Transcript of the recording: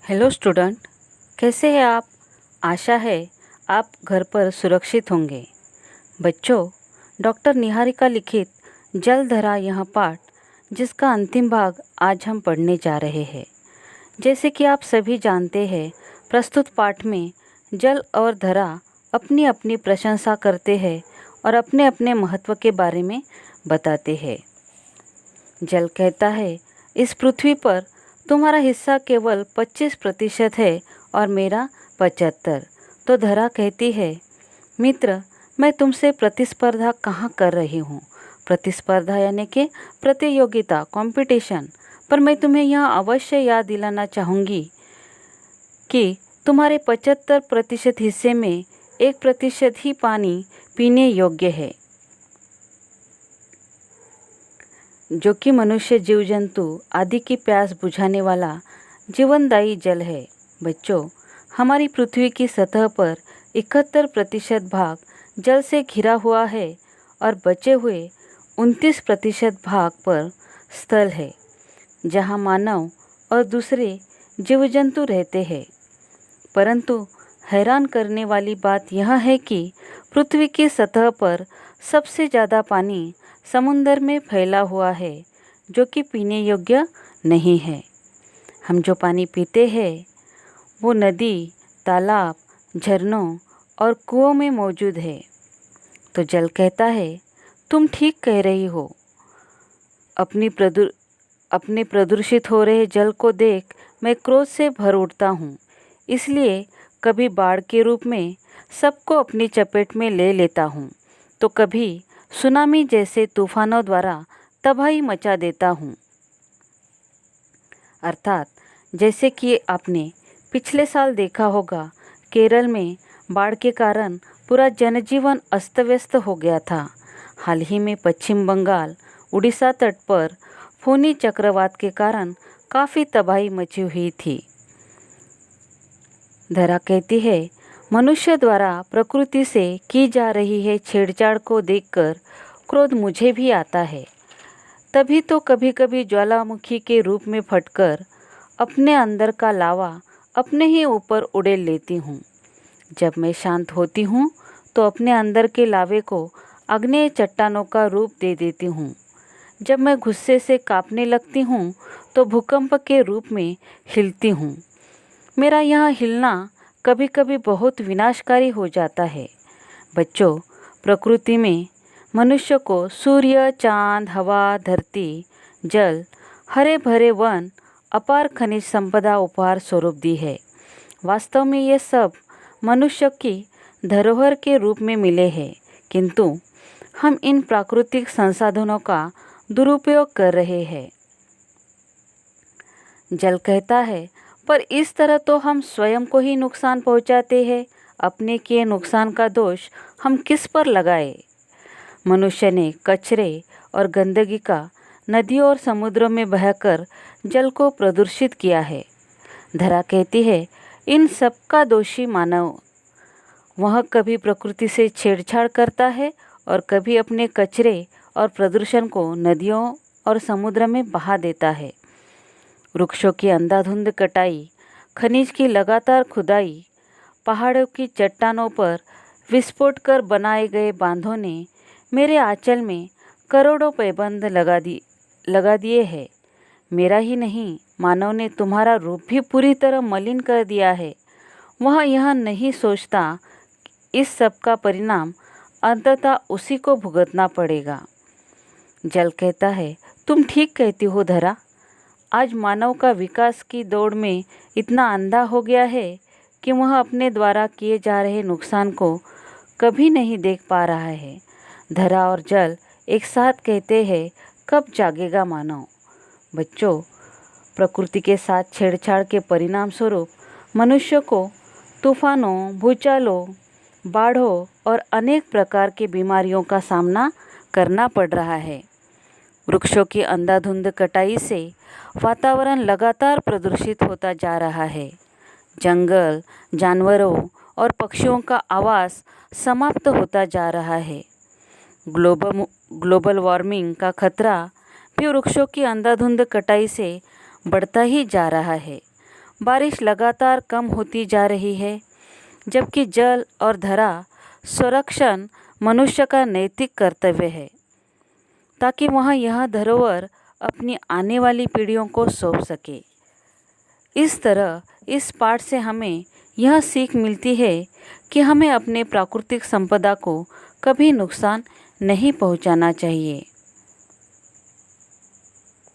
Hello student, कैसे हैं आप। आशा है आप घर पर सुरक्षित होंगे। बच्चों, डॉक्टर निहारिका लिखित जलधरा यह पाठ जिसका अंतिम भाग आज हम पढ़ने जा रहे हैं। जैसे कि आप सभी जानते हैं, प्रस्तुत पाठ में जल और धरा अपनी अपनी प्रशंसा करते हैं और अपने अपने महत्व के बारे में बताते हैं। जल कहता है, इस पृथ्वी पर तुम्हारा हिस्सा केवल 25% है और मेरा 75। तो धरा कहती है, मित्र, मैं तुमसे प्रतिस्पर्धा कहाँ कर रही हूँ। प्रतिस्पर्धा यानी कि प्रतियोगिता, कंपटीशन। पर मैं तुम्हें यह अवश्य याद दिलाना चाहूँगी कि तुम्हारे 75% हिस्से में 1% ही पानी पीने योग्य है, जो कि मनुष्य, जीव जंतु आदि की प्यास बुझाने वाला जीवनदायी जल है। बच्चों, हमारी पृथ्वी की सतह पर 71% भाग जल से घिरा हुआ है और बचे हुए 29% भाग पर स्थल है, जहाँ मानव और दूसरे जीव जंतु रहते हैं। परंतु हैरान करने वाली बात यह है कि पृथ्वी की सतह पर सबसे ज़्यादा पानी समुद्र में फैला हुआ है, जो कि पीने योग्य नहीं है। हम जो पानी पीते हैं वो नदी, तालाब, झरनों और कुओं में मौजूद है। तो जल कहता है, तुम ठीक कह रही हो। अपने प्रदूषित हो रहे जल को देख मैं क्रोध से भर उठता हूँ। इसलिए कभी बाढ़ के रूप में सबको अपनी चपेट में ले लेता हूँ, तो कभी सुनामी जैसे तूफानों द्वारा तबाही मचा देता हूँ। अर्थात जैसे कि आपने पिछले साल देखा होगा, केरल में बाढ़ के कारण पूरा जनजीवन अस्त व्यस्त हो गया था। हाल ही में पश्चिम बंगाल, उड़ीसा तट पर फोनी चक्रवात के कारण काफ़ी तबाही मची हुई थी। धरा कहती है, मनुष्य द्वारा प्रकृति से की जा रही है छेड़छाड़ को देखकर क्रोध मुझे भी आता है। तभी तो कभी कभी ज्वालामुखी के रूप में फटकर अपने अंदर का लावा अपने ही ऊपर उड़ेल लेती हूँ। जब मैं शांत होती हूँ तो अपने अंदर के लावे को आग्नेय चट्टानों का रूप दे देती हूँ। जब मैं गुस्से से कांपने लगती हूँ तो भूकंप के रूप में हिलती हूँ। मेरा यह हिलना कभी कभी बहुत विनाशकारी हो जाता है। बच्चों, प्रकृति में मनुष्य को सूर्य, चांद, हवा, धरती, जल, हरे भरे वन, अपार खनिज संपदा उपहार स्वरूप दी है। वास्तव में ये सब मनुष्य की धरोहर के रूप में मिले हैं, किंतु हम इन प्राकृतिक संसाधनों का दुरुपयोग कर रहे हैं। जल कहता है, पर इस तरह तो हम स्वयं को ही नुकसान पहुंचाते हैं। अपने किए नुकसान का दोष हम किस पर लगाए। मनुष्य ने कचरे और गंदगी का नदियों और समुद्रों में बहकर जल को प्रदूषित किया है। धरा कहती है, इन सब का दोषी मानव। वह कभी प्रकृति से छेड़छाड़ करता है और कभी अपने कचरे और प्रदूषण को नदियों और समुद्र में बहा देता है। वृक्षों की अंधाधुंध कटाई, खनिज की लगातार खुदाई, पहाड़ों की चट्टानों पर विस्फोट कर बनाए गए बांधों ने मेरे आंचल में करोड़ों पैबंद लगा दिए हैं। मेरा ही नहीं, मानव ने तुम्हारा रूप भी पूरी तरह मलिन कर दिया है। वह यह नहीं सोचता इस सब का परिणाम अंततः उसी को भुगतना पड़ेगा। जल कहता है, तुम ठीक कहती हो धरा। आज मानव का विकास की दौड़ में इतना अंधा हो गया है कि वह अपने द्वारा किए जा रहे नुकसान को कभी नहीं देख पा रहा है। धरा और जल एक साथ कहते हैं, कब जागेगा मानव। बच्चों, प्रकृति के साथ छेड़छाड़ के परिणाम स्वरूप मनुष्य को तूफानों, भूचालों, बाढ़ों और अनेक प्रकार की बीमारियों का सामना करना पड़ रहा है। वृक्षों की अंधाधुंध कटाई से वातावरण लगातार प्रदूषित होता जा रहा है। जंगल, जानवरों और पक्षियों का आवास समाप्त होता जा रहा है। ग्लोबल वार्मिंग का खतरा भी वृक्षों की अंधाधुंध कटाई से बढ़ता ही जा रहा है। बारिश लगातार कम होती जा रही है, जबकि जल और धरा संरक्षण मनुष्य का नैतिक कर्तव्य है, ताकि वह यह धरोहर अपनी आने वाली पीढ़ियों को सौंप सके। इस तरह इस पाठ से हमें यह सीख मिलती है कि हमें अपने प्राकृतिक संपदा को कभी नुकसान नहीं पहुंचाना चाहिए।